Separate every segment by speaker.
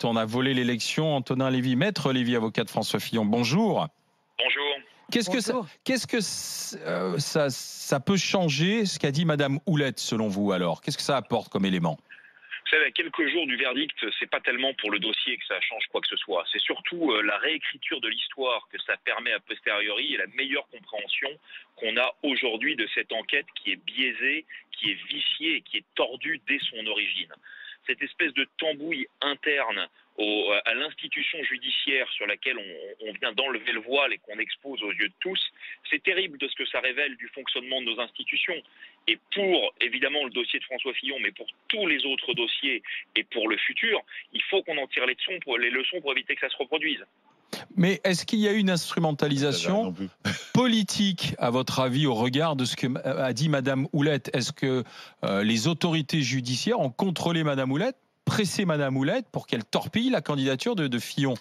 Speaker 1: Houlette. On a volé l'élection. Antonin Lévy, maître Lévy, avocat de François Fillon. Bonjour.
Speaker 2: Bonjour.
Speaker 1: Qu'est-ce que ça peut changer, ce qu'a dit Madame Houlette, selon vous, alors? Qu'est-ce que ça apporte comme élément?
Speaker 2: Vous savez, à quelques jours du verdict, c'est pas tellement pour le dossier que ça change quoi que ce soit. C'est surtout la réécriture de l'histoire que ça permet a posteriori et la meilleure compréhension qu'on a aujourd'hui de cette enquête qui est biaisée, qui est viciée et qui est tordue dès son origine. Cette espèce de tambouille interne à l'institution judiciaire sur laquelle on vient d'enlever le voile et qu'on expose aux yeux de tous, c'est terrible de ce que ça révèle du fonctionnement de nos institutions. Et pour, évidemment, le dossier de François Fillon, mais pour tous les autres dossiers et pour le futur, il faut qu'on en tire les leçons pour éviter que ça se reproduise.
Speaker 1: Mais est-ce qu'il y a eu une instrumentalisation politique, à votre avis, au regard de ce que a dit Madame Houlette? Est-ce que les autorités judiciaires ont contrôlé Madame Houlette, pressé Madame Houlette pour qu'elle torpille la candidature de Fillon?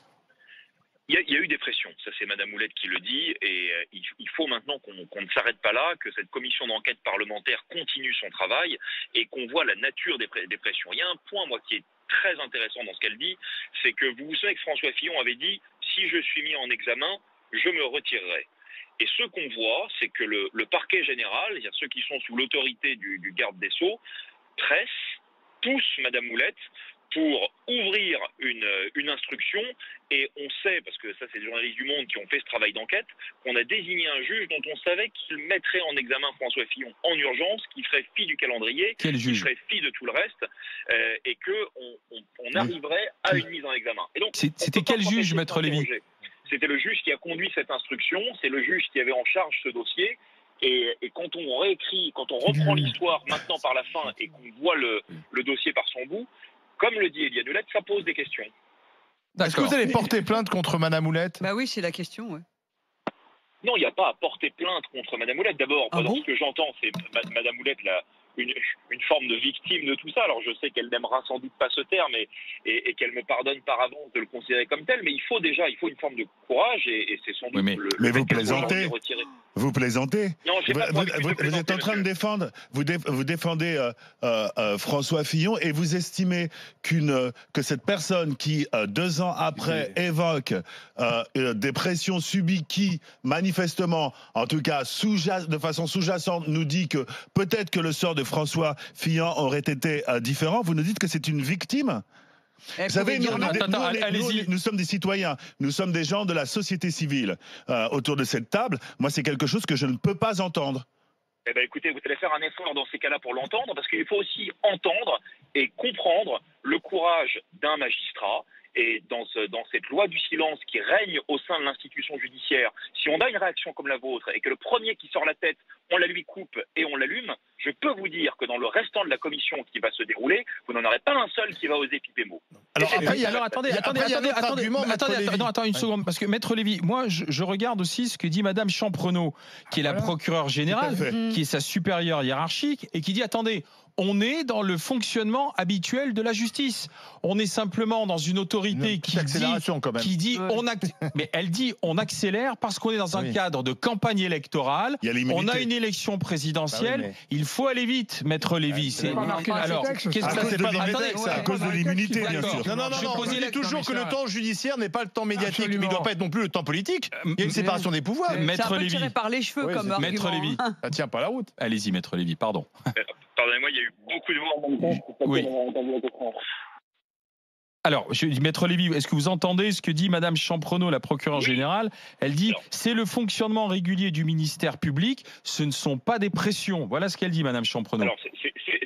Speaker 2: Il y a eu des pressions, ça c'est Madame Houlette qui le dit, et il faut maintenant qu'on ne s'arrête pas là, que cette commission d'enquête parlementaire continue son travail et qu'on voit la nature des pressions. Il y a un point, moi, qui est très intéressant dans ce qu'elle dit, c'est que vous savez que François Fillon avait dit « si je suis mis en examen, je me retirerai ». Et ce qu'on voit, c'est que le parquet général, il y a ceux qui sont sous l'autorité du garde des Sceaux, pousse Madame Houlette pour ouvrir une instruction, et on sait, parce que ça c'est les journalistes du Monde qui ont fait ce travail d'enquête, qu'on a désigné un juge dont on savait qu'il mettrait en examen François Fillon en urgence, qui ferait fi du calendrier, qui ferait fi de tout le reste, et qu'on arriverait à une mise en examen.
Speaker 1: C'était quel juge, maître Lévy?
Speaker 2: C'était le juge qui a conduit cette instruction, c'est le juge qui avait en charge ce dossier. Et quand on réécrit, quand on reprend l'histoire maintenant par la fin et qu'on voit le dossier par son bout, comme le dit Éliane Houlette, ça pose des questions.
Speaker 3: Est-ce que vous allez porter plainte contre Madame Houlette?
Speaker 4: Bah oui, c'est la question, ouais.
Speaker 2: Non, il n'y a pas à porter plainte contre Madame Houlette. D'abord, dans ce que j'entends, c'est Madame Houlette une forme de victime de tout ça. Alors je sais qu'elle n'aimera sans doute pas ce terme et qu'elle me pardonne par avance de le considérer comme tel, mais il faut une forme de courage et c'est sans doute
Speaker 5: mais vous plaisantez. Vous plaisantez.
Speaker 2: Non,
Speaker 5: vous êtes en train de défendre, vous défendez François Fillon et vous estimez que cette personne qui 2 ans après évoque des pressions subies qui manifestement, en tout cas de façon sous-jacente, nous dit que peut-être que le sort de François Fillon aurait été différent. Vous nous dites que c'est une victime? Vous savez, nous sommes des citoyens, nous sommes des gens de la société civile autour de cette table. Moi, c'est quelque chose que je ne peux pas entendre.
Speaker 2: Eh bien, écoutez, vous allez faire un effort dans ces cas-là pour l'entendre, parce qu'il faut aussi entendre et comprendre le courage d'un magistrat. Et dans cette loi du silence qui règne au sein de l'institution judiciaire, si on a une réaction comme la vôtre et que le premier qui sort la tête, on la lui coupe et on l'allume, je peux vous dire que dans le restant de la commission qui va se dérouler, vous n'en aurez pas un seul qui va oser piper mot.
Speaker 1: Alors attendez une seconde, parce que maître Lévy, moi je regarde aussi ce que dit Madame Champrenault, qui est la procureure générale, qui est sa supérieure hiérarchique, et qui dit attendez, on est dans le fonctionnement habituel de la justice. On est simplement dans une autorité qui dit mais elle dit on accélère parce qu'on est dans un cadre de campagne électorale. On a une élection présidentielle. Il faut aller vite, maître Lévy.
Speaker 3: Alors,
Speaker 5: c'est à cause de l'immunité, bien sûr.
Speaker 3: Non. Je dis toujours que le temps judiciaire n'est pas le temps médiatique, mais il ne doit pas être non plus le temps politique. Il y a une séparation des pouvoirs.
Speaker 4: Maître Lévy. Tiré par les cheveux comme argument.
Speaker 1: Maître Lévy.
Speaker 3: Ça tient pas la route.
Speaker 1: Allez-y, maître Lévy, pardon.
Speaker 2: Pardonnez-moi, il y a eu beaucoup de voix.
Speaker 1: Oui. Alors, maître Lévy, est-ce que vous entendez ce que dit Madame Champrenault, la procureure générale? Elle dit c'est le fonctionnement régulier du ministère public, ce ne sont pas des pressions. Voilà ce qu'elle dit, Madame Champrenault.
Speaker 2: Alors,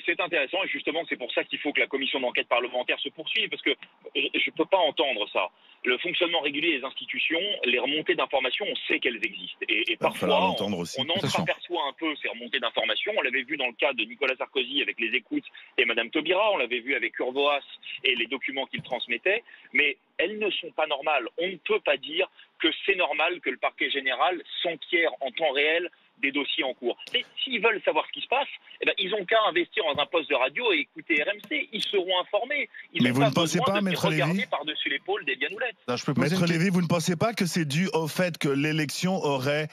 Speaker 2: c'est intéressant et justement, c'est pour ça qu'il faut que la commission d'enquête parlementaire se poursuive, parce que je ne peux pas entendre ça. Le fonctionnement régulier des institutions, les remontées d'informations, on sait qu'elles existent. Et parfois, on entreaperçoit un peu ces remontées d'informations. On l'avait vu dans le cas de Nicolas Sarkozy avec les écoutes et Madame Taubira. On l'avait vu avec Urvoas et les documents qu'il transmettait. Mais elles ne sont pas normales. On ne peut pas dire que c'est normal que le parquet général s'enquiert en temps réel des dossiers en cours. Et s'ils veulent savoir ce qui se passe, eh ben, ils n'ont qu'à investir dans un poste de radio et écouter RMC. Ils seront informés.
Speaker 5: Mais vous ne pensez pas, Maître Lévy,
Speaker 2: par-dessus l'épaule d'Éliane Houlette.
Speaker 5: Maître Lévy, vous ne pensez pas que c'est dû au fait que l'élection aurait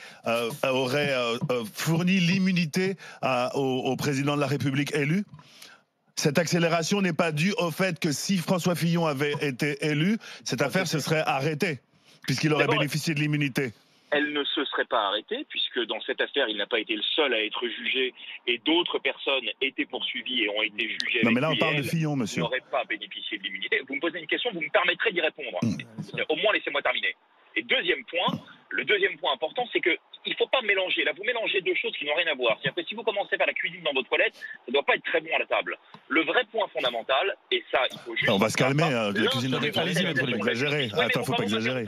Speaker 5: fourni l'immunité au président de la République élu? cette accélération n'est pas due au fait que si François Fillon avait été élu, cette affaire se serait arrêtée, puisqu'il aurait bénéficié de l'immunité.
Speaker 2: Elle ne se serait pas arrêtée, puisque dans cette affaire, il n'a pas été le seul à être jugé, et d'autres personnes étaient poursuivies et ont été jugées.
Speaker 5: Non, mais là, on parle de Fillon, monsieur.
Speaker 2: N'aurait pas bénéficié de l'immunité. Vous me posez une question, vous me permettrez d'y répondre. Au moins, laissez-moi terminer. Et le deuxième point important, c'est que il ne faut pas mélanger. Là, vous mélangez deux choses qui n'ont rien à voir. C'est-à-dire que si vous commencez par la cuisine dans vos toilettes, ça ne doit pas être très bon à la table. Le vrai point fondamental, et ça, il faut juste...
Speaker 5: On va se calmer, la cuisine dans les toilettes, il faut exagérer.
Speaker 2: Attends,
Speaker 5: faut pas exagérer.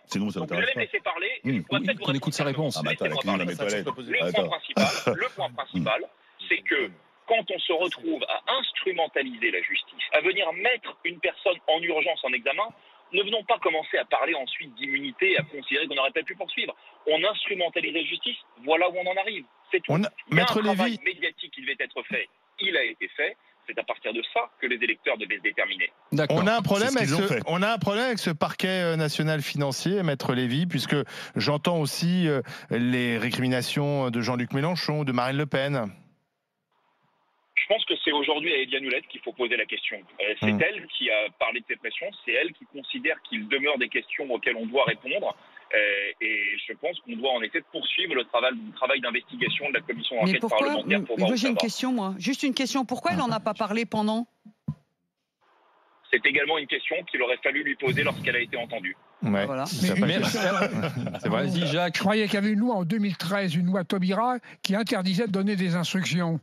Speaker 2: Sinon, ça m'intéresse pas. Laisser parler,
Speaker 1: qu'on écoute sa réponse.
Speaker 5: La cuisine dans les toilettes.
Speaker 2: Le point principal, c'est que quand on se retrouve à instrumentaliser la justice, à venir mettre une personne en urgence en examen, ne venons pas commencer à parler ensuite d'immunité, à considérer qu'on n'aurait pas pu poursuivre. On instrumentalise la justice, voilà où on en arrive. C'est tout. Il y a un travail médiatique qui devait être fait, il a été fait. C'est à partir de ça que les électeurs devaient se déterminer.
Speaker 3: On a un problème avec ce parquet national financier, Maître Lévy, puisque j'entends aussi les récriminations de Jean-Luc Mélenchon, de Marine Le Pen.
Speaker 2: Je pense que c'est aujourd'hui à Éliane Houlette qu'il faut poser la question. C'est elle qui a parlé de ces pressions, c'est elle qui considère qu'il demeure des questions auxquelles on doit répondre. Et je pense qu'on doit en effet poursuivre le travail d'investigation de la commission d'enquête parlementaire pour voir où ça va.
Speaker 4: J'ai une question, moi. Juste une question. Pourquoi elle n'en a pas parlé pendant ?
Speaker 2: C'est également une question qu'il aurait fallu lui poser lorsqu'elle a été entendue.
Speaker 3: Ouais.
Speaker 4: Voilà.
Speaker 1: C'est vrai, dis Jacques.
Speaker 6: Je croyais qu'il y avait une loi en 2013, une loi Taubira, qui interdisait de donner des instructions.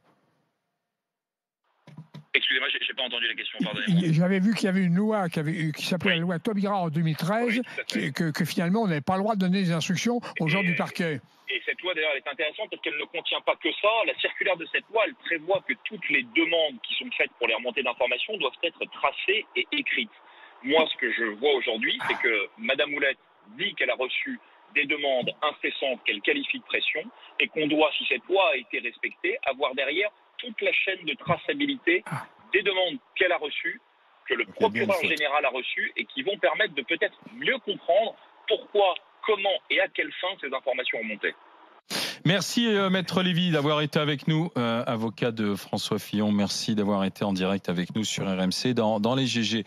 Speaker 2: Excusez-moi, j'ai pas entendu la question, pardonnez-moi.
Speaker 6: J'avais vu qu'il y avait une loi qui s'appelait la loi Taubira en 2013, que finalement on n'avait pas le droit de donner des instructions aux gens du parquet.
Speaker 2: Et cette loi d'ailleurs elle est intéressante parce qu'elle ne contient pas que ça. La circulaire de cette loi, elle prévoit que toutes les demandes qui sont faites pour les remontées d'informations doivent être tracées et écrites. Moi, ce que je vois aujourd'hui, c'est que Madame Houlette dit qu'elle a reçu des demandes incessantes qu'elle qualifie de pression et qu'on doit, si cette loi a été respectée, avoir derrière toute la chaîne de traçabilité des demandes qu'elle a reçues, que le procureur général a reçues et qui vont permettre de peut-être mieux comprendre pourquoi, comment et à quelle fin ces informations ont monté.
Speaker 1: Merci Maître Lévy d'avoir été avec nous, avocat de François Fillon. Merci d'avoir été en direct avec nous sur RMC dans les GG.